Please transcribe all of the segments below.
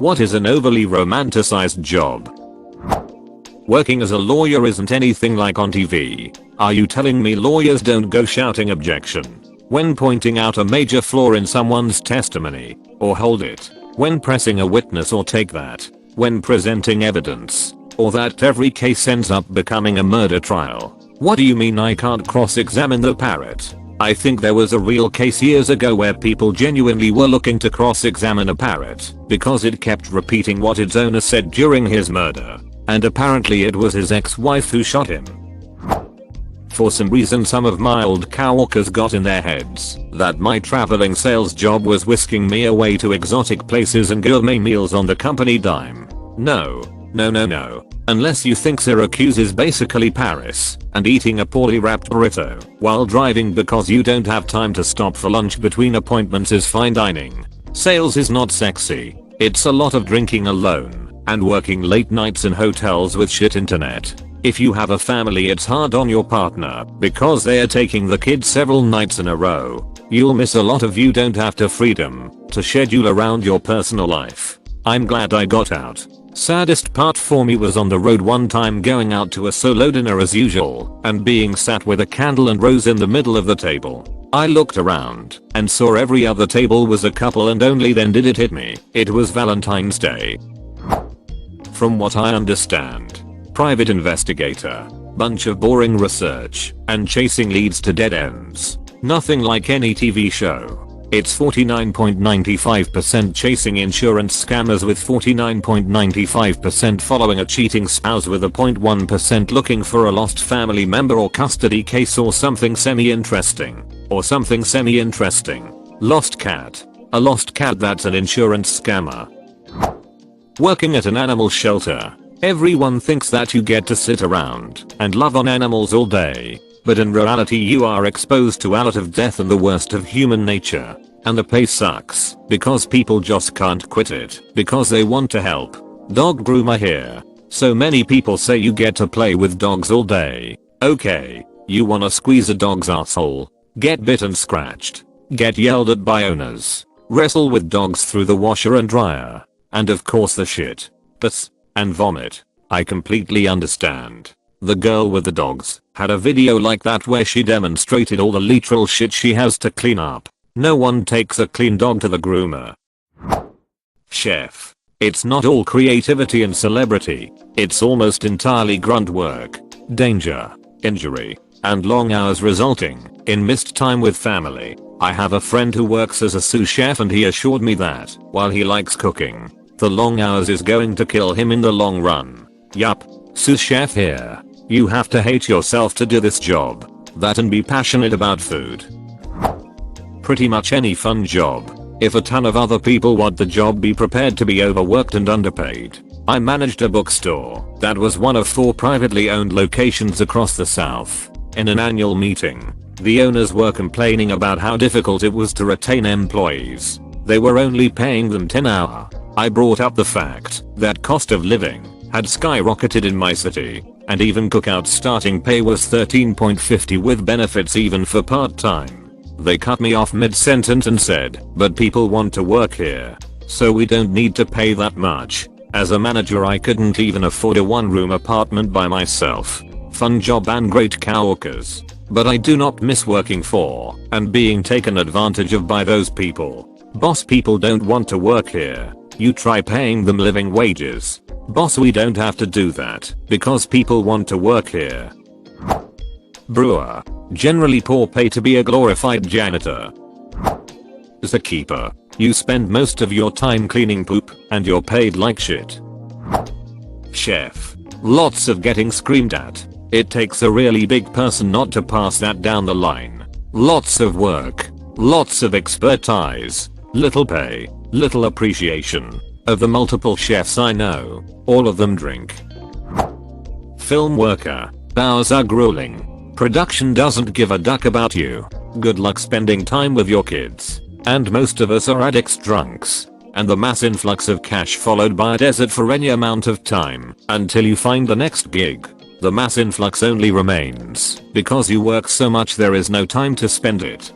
What is an overly romanticized job? Working as a lawyer isn't anything like on TV. Are you telling me lawyers don't go shouting objection when pointing out a major flaw in someone's testimony, or hold it when pressing a witness, or take that when presenting evidence, or that every case ends up becoming a murder trial? What do you mean I can't cross-examine the parrot? I think there was a real case years ago where people genuinely were looking to cross-examine a parrot because it kept repeating what its owner said during his murder. And apparently it was his ex-wife who shot him. For some reason some of my old coworkers got in their heads that my traveling sales job was whisking me away to exotic places and gourmet meals on the company dime. No. Unless you think Syracuse is basically Paris, and eating a poorly wrapped burrito while driving because you don't have time to stop for lunch between appointments is fine dining. Sales is not sexy. It's a lot of drinking alone and working late nights in hotels with shit internet. If you have a family, it's hard on your partner because they are taking the kids several nights in a row. You'll miss a lot of you don't have the freedom to schedule around your personal life. I'm glad I got out. Saddest part for me was on the road one time going out to a solo dinner as usual and being sat with a candle and rose in the middle of the table. I looked around and saw every other table was a couple, and only then did it hit me. It was Valentine's Day. From what I understand, private investigator, bunch of boring research and chasing leads to dead ends. Nothing like any TV show. It's 49.95% chasing insurance scammers, with 49.95% following a cheating spouse, with a 0.1% looking for a lost family member or custody case or something semi-interesting. Lost cat. A lost cat that's an insurance scammer. Working at an animal shelter. Everyone thinks that you get to sit around and love on animals all day. But in reality you are exposed to a lot of death and the worst of human nature. And the pay sucks because people just can't quit it because they want to help. Dog groomer here. So many people say you get to play with dogs all day. Okay, you wanna squeeze a dog's asshole, get bit and scratched, get yelled at by owners, wrestle with dogs through the washer and dryer, and of course the shit, piss, and vomit. I completely understand. The girl with the dogs had a video like that where she demonstrated all the literal shit she has to clean up. No one takes a clean dog to the groomer. Chef. It's not all creativity and celebrity. It's almost entirely grunt work, danger, injury, and long hours resulting in missed time with family. I have a friend who works as a sous chef and he assured me that while he likes cooking, the long hours is going to kill him in the long run. Yup, sous chef here. You have to hate yourself to do this job. That and be passionate about food. Pretty much any fun job. If a ton of other people want the job, be prepared to be overworked and underpaid. I managed a bookstore that was one of 4 privately owned locations across the South. In an annual meeting, the owners were complaining about how difficult it was to retain employees. They were only paying them $10 an hour. I brought up the fact that cost of living had skyrocketed in my city, and even cookout starting pay was $13.50 with benefits even for part-time. They cut me off mid-sentence and said, "But people want to work here, so we don't need to pay that much." As a manager I couldn't even afford a one-room apartment by myself. Fun job and great coworkers. But I do not miss working for and being taken advantage of by those people. Boss, people don't want to work here. You try paying them living wages. Boss, we don't have to do that because people want to work here. Brewer. Generally poor pay to be a glorified janitor. Zookeeper. You spend most of your time cleaning poop and you're paid like shit. Chef. Lots of getting screamed at. It takes a really big person not to pass that down the line. Lots of work. Lots of expertise. Little pay. Little appreciation. Of the multiple chefs I know, all of them drink. Film worker. Hours are grueling. Production doesn't give a duck about you. Good luck spending time with your kids. And most of us are addicts, drunks. And the mass influx of cash followed by a desert for any amount of time until you find the next gig. The mass influx only remains because you work so much there is no time to spend it.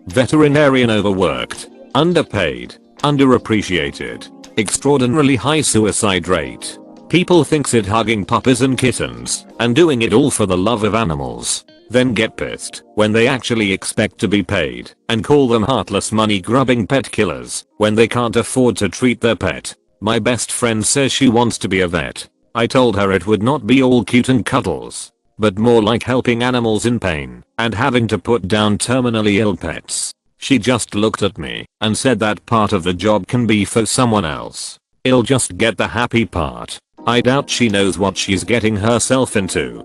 Veterinarian. Overworked, underpaid, underappreciated, Extraordinarily high suicide rate. People thinks it hugging puppies and kittens and doing it all for the love of animals. Then get pissed when they actually expect to be paid and call them heartless money grubbing pet killers when they can't afford to treat their pet. My best friend says she wants to be a vet. I told her it would not be all cute and cuddles, but more like helping animals in pain and having to put down terminally ill pets. She just looked at me and said that part of the job can be for someone else. I'll just get the happy part. I doubt she knows what she's getting herself into.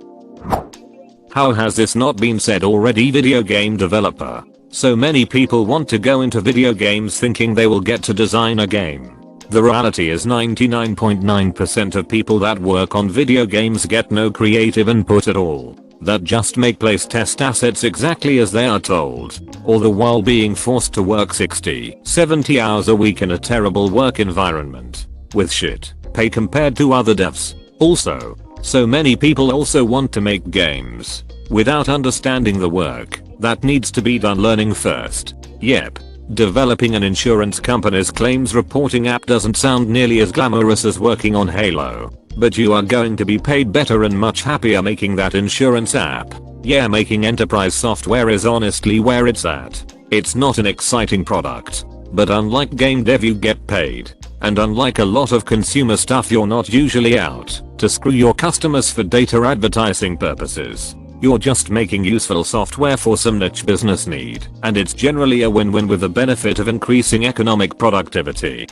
How has this not been said already? Video game developer. So many people want to go into video games thinking they will get to design a game. The reality is 99.9% of people that work on video games get no creative input at all. That just make place test assets exactly as they are told, all the while being forced to work 60-70 hours a week in a terrible work environment with shit pay compared to other devs. Also, so many people also want to make games without understanding the work that needs to be done learning first. Yep. Developing an insurance company's claims reporting app doesn't sound nearly as glamorous as working on Halo, but you are going to be paid better and much happier making that insurance app. Yeah, making enterprise software is honestly where it's at. It's not an exciting product, but unlike game dev you get paid, and unlike a lot of consumer stuff you're not usually out to screw your customers for data advertising purposes. You're just making useful software for some niche business need, and it's generally a win-win with the benefit of increasing economic productivity.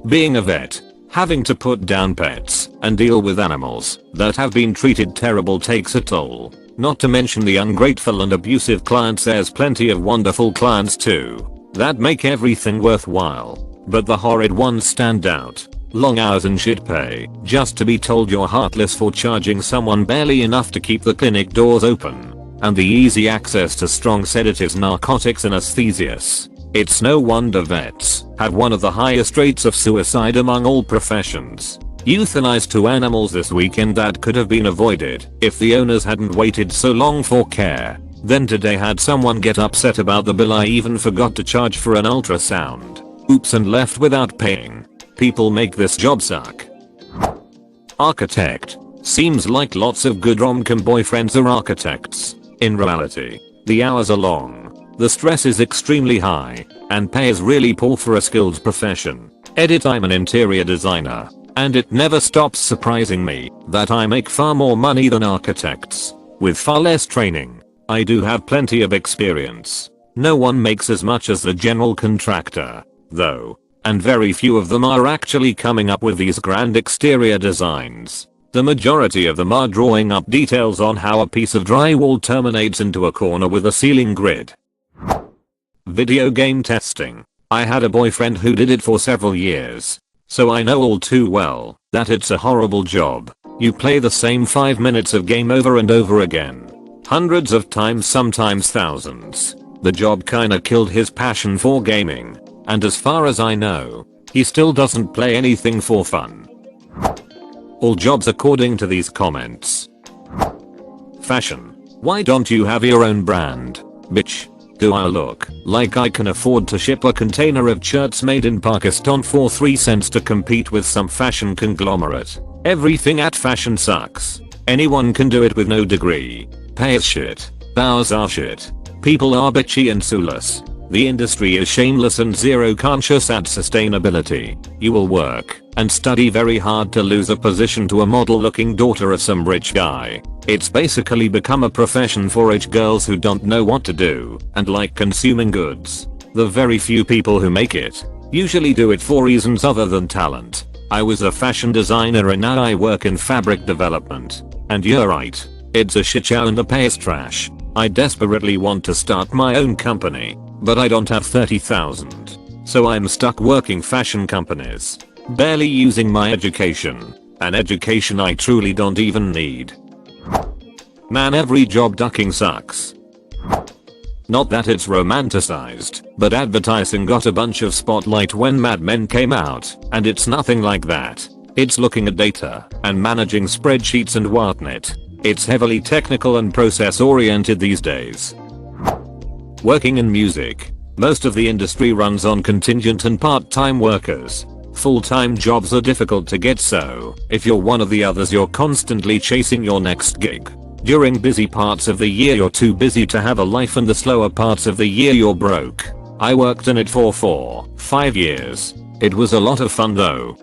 Being a vet, having to put down pets and deal with animals that have been treated terrible takes a toll. Not to mention the ungrateful and abusive clients. There's plenty of wonderful clients too that make everything worthwhile, but the horrid ones stand out. Long hours and shit pay just to be told you're heartless for charging someone barely enough to keep the clinic doors open, and the easy access to strong sedatives, narcotics and anesthesias. It's no wonder vets have one of the highest rates of suicide among all professions. Euthanized 2 animals this weekend that could have been avoided if the owners hadn't waited so long for care. Then today had someone get upset about the bill. I even forgot to charge for an ultrasound. Oops, and left without paying. People make this job suck. Architect. Seems like lots of good rom-com boyfriends are architects. In reality, the hours are long, the stress is extremely high, and pay is really poor for a skilled profession. Edit. I'm an interior designer, and it never stops surprising me that I make far more money than architects, with far less training. I do have plenty of experience. No one makes as much as the general contractor, though. And very few of them are actually coming up with these grand exterior designs. The majority of them are drawing up details on how a piece of drywall terminates into a corner with a ceiling grid. Video game testing. I had a boyfriend who did it for several years, so I know all too well that it's a horrible job. You play the same 5 minutes of game over and over again, hundreds of times, sometimes thousands. The job kinda killed his passion for gaming. And as far as I know, he still doesn't play anything for fun. All jobs according to these comments. Fashion. Why don't you have your own brand? Bitch. Do I look like I can afford to ship a container of shirts made in Pakistan for 3 cents to compete with some fashion conglomerate? Everything at fashion sucks. Anyone can do it with no degree. Pay is shit. Hours are shit. People are bitchy and soulless. The industry is shameless and zero conscious at sustainability. You will work and study very hard to lose a position to a model-looking daughter of some rich guy. It's basically become a profession for rich girls who don't know what to do and like consuming goods. The very few people who make it usually do it for reasons other than talent. I was a fashion designer and now I work in fabric development. And you're right, it's a shit show and the pay is trash. I desperately want to start my own company, but I don't have 30,000. So I'm stuck working fashion companies, barely using my education, an education I truly don't even need. Man, every job ducking sucks. Not that it's romanticized, but advertising got a bunch of spotlight when Mad Men came out, and it's nothing like that. It's looking at data and managing spreadsheets and whatnot. It's heavily technical and process oriented these days. Working in music. Most of the industry runs on contingent and part-time workers. Full-time jobs are difficult to get, so if you're one of the others, you're constantly chasing your next gig. During busy parts of the year you're too busy to have a life, and the slower parts of the year you're broke. I worked in it for 5 years. It was a lot of fun though.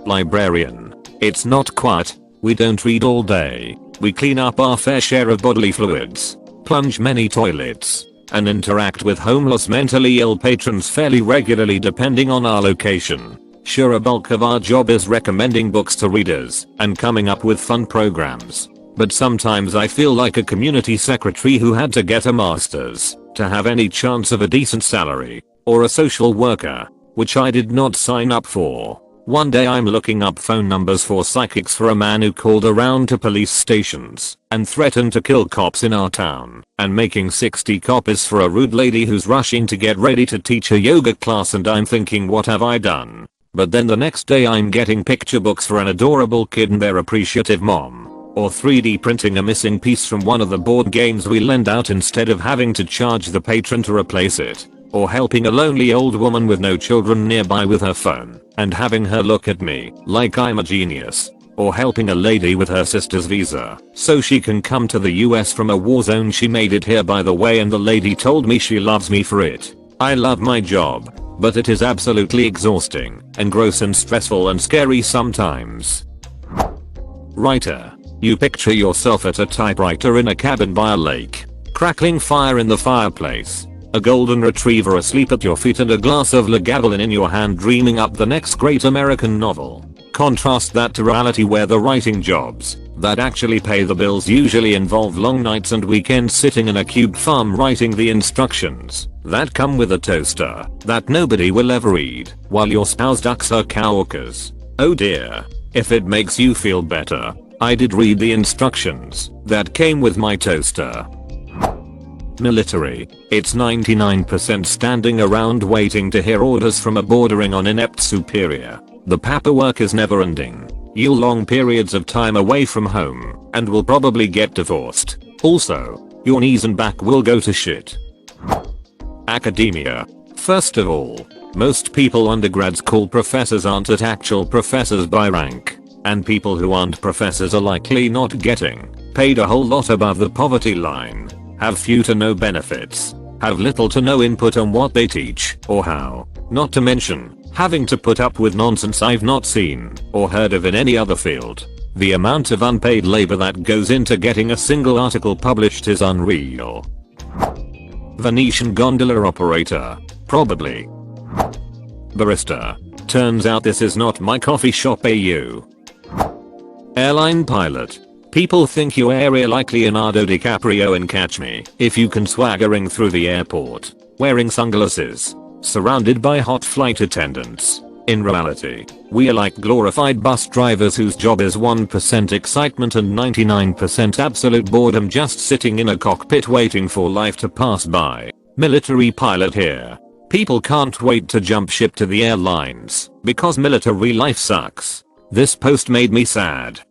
Librarian. It's not quite. We don't read all day. We clean up our fair share of bodily fluids, plunge many toilets, and interact with homeless mentally ill patrons fairly regularly depending on our location. Sure, a bulk of our job is recommending books to readers and coming up with fun programs. But sometimes I feel like a community secretary who had to get a master's to have any chance of a decent salary, or a social worker, which I did not sign up for. One day I'm looking up phone numbers for psychics for a man who called around to police stations and threatened to kill cops in our town, and making 60 copies for a rude lady who's rushing to get ready to teach a yoga class, and I'm thinking, what have I done? But then the next day I'm getting picture books for an adorable kid and their appreciative mom, or 3D printing a missing piece from one of the board games we lend out instead of having to charge the patron to replace it. Or helping a lonely old woman with no children nearby with her phone and having her look at me like I'm a genius. Or helping a lady with her sister's visa so she can come to the US from a war zone. She made it here, by the way, and the lady told me she loves me for it. I love my job, but it is absolutely exhausting and gross and stressful and scary sometimes. Writer. You picture yourself at a typewriter in a cabin by a lake, crackling fire in the fireplace, a golden retriever asleep at your feet, and a glass of Lagavulin in your hand, dreaming up the next great American novel. Contrast that to reality, where the writing jobs that actually pay the bills usually involve long nights and weekends sitting in a cube farm writing the instructions that come with a toaster that nobody will ever read while your spouse ducks her coworkers. Oh dear. If it makes you feel better, I did read the instructions that came with my toaster. Military. It's 99% standing around waiting to hear orders from a bordering on inept superior. The paperwork is never ending. You'll long periods of time away from home and will probably get divorced. Also, your knees and back will go to shit. Academia. First of all, most people undergrads call professors aren't at actual professors by rank, and people who aren't professors are likely not getting paid a whole lot above the poverty line, have few to no benefits, have little to no input on what they teach or how, not to mention having to put up with nonsense I've not seen or heard of in any other field. The amount of unpaid labor that goes into getting a single article published is unreal. Venetian gondola operator. Probably. Barista. Turns out this is not my coffee shop AU. Airline pilot. People think you area like Leonardo DiCaprio in Catch Me if you can, swaggering through the airport, wearing sunglasses, surrounded by hot flight attendants. In reality, we are like glorified bus drivers whose job is 1% excitement and 99% absolute boredom, just sitting in a cockpit waiting for life to pass by. Military pilot here. People can't wait to jump ship to the airlines because military life sucks. This post made me sad.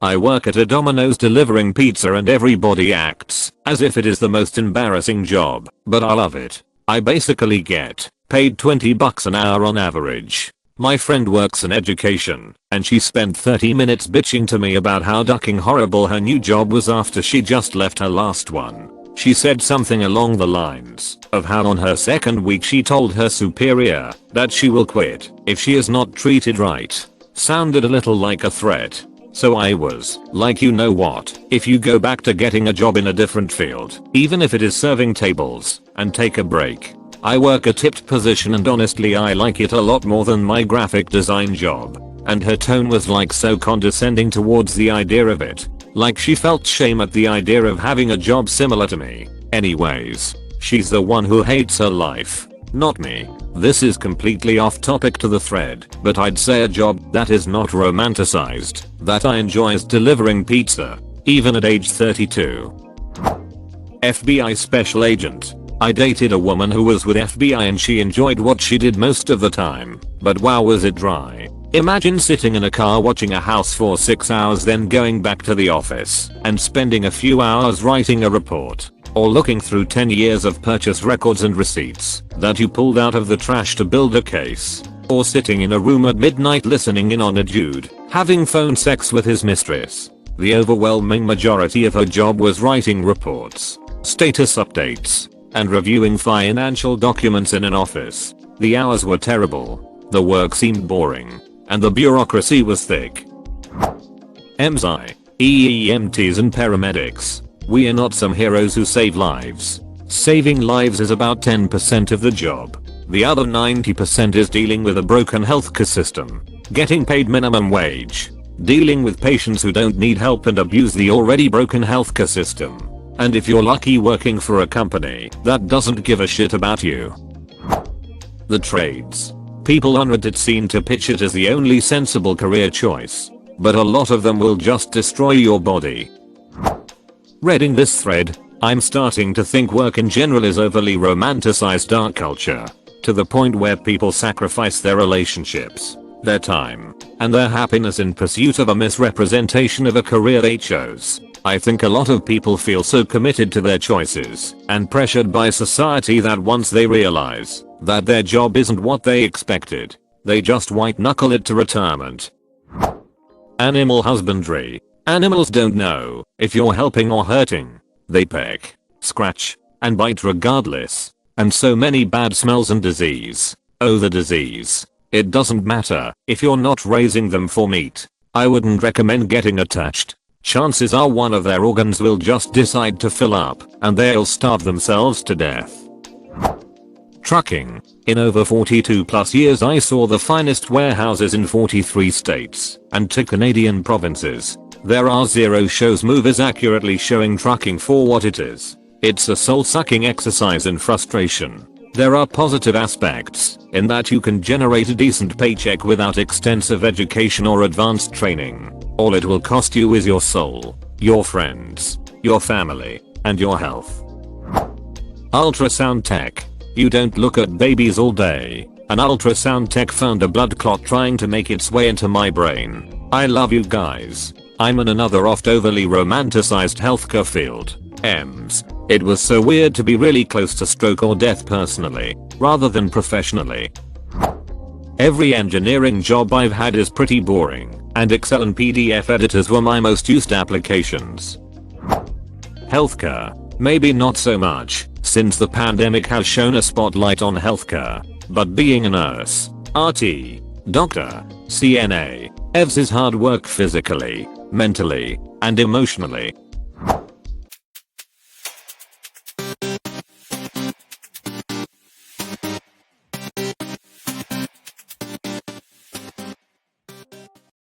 I work at a Domino's delivering pizza and everybody acts as if it is the most embarrassing job, but I love it. I basically get paid $20 an hour on average. My friend works in education, and she spent 30 minutes bitching to me about how ducking horrible her new job was after she just left her last one. She said something along the lines of how on her second week she told her superior that she will quit if she is not treated right. Sounded a little like a threat. So I was like, you know what, if you go back to getting a job in a different field, even if it is serving tables, and take a break. I work a tipped position and honestly I like it a lot more than my graphic design job. And her tone was like so condescending towards the idea of it. Like she felt shame at the idea of having a job similar to me. Anyways, she's the one who hates her life, not me. This is completely off topic to the thread, but I'd say a job that is not romanticized that I enjoy is delivering pizza, even at age 32. FBI special agent. I dated a woman who was with FBI and she enjoyed what she did most of the time, but wow was it dry. Imagine sitting in a car watching a house for 6 hours, then going back to the office and spending a few hours writing a report. or looking through 10 years of purchase records and receipts that you pulled out of the trash to build a case, or sitting in a room at midnight listening in on a dude having phone sex with his mistress. The overwhelming majority of her job was writing reports, status updates, and reviewing financial documents in an office. The hours were terrible, the work seemed boring, and the bureaucracy was thick. EMTs, and paramedics. We are not some heroes who save lives. Saving lives is about 10% of the job. The other 90% is dealing with a broken healthcare system, getting paid minimum wage, dealing with patients who don't need help and abuse the already broken healthcare system. And if you're lucky, working for a company that doesn't give a shit about you. The trades. People on Reddit seem to pitch it as the only sensible career choice, but a lot of them will just destroy your body. Reading this thread, I'm starting to think work in general is overly romanticized dark culture, to the point where people sacrifice their relationships, their time, and their happiness in pursuit of a misrepresentation of a career they chose. I think a lot of people feel so committed to their choices and pressured by society that once they realize that their job isn't what they expected, they just white knuckle it to retirement. Animal husbandry. Animals don't know if you're helping or hurting. They peck, scratch, and bite regardless. And so many bad smells and disease. Oh, the disease. It doesn't matter if you're not raising them for meat. I wouldn't recommend getting attached. Chances are one of their organs will just decide to fill up and they'll starve themselves to death. Trucking. In over 42 plus years I saw the finest warehouses in 43 states and 2 Canadian provinces. There are zero shows movies accurately showing trucking for what it is. It's a soul-sucking exercise in frustration. There are positive aspects in that you can generate a decent paycheck without extensive education or advanced training. All it will cost you is your soul, your friends, your family, and your health. Ultrasound tech. You don't look at babies all day. An ultrasound tech found a blood clot trying to make its way into my brain. I love you guys. I'm in another oft overly romanticized healthcare field. EMS. It was so weird to be really close to stroke or death personally, rather than professionally. Every engineering job I've had is pretty boring, and Excel and PDF editors were my most used applications. Healthcare. Maybe not so much, since the pandemic has shown a spotlight on healthcare, but being a nurse, RT, doctor, CNA, EVS is hard work physically, mentally, and emotionally.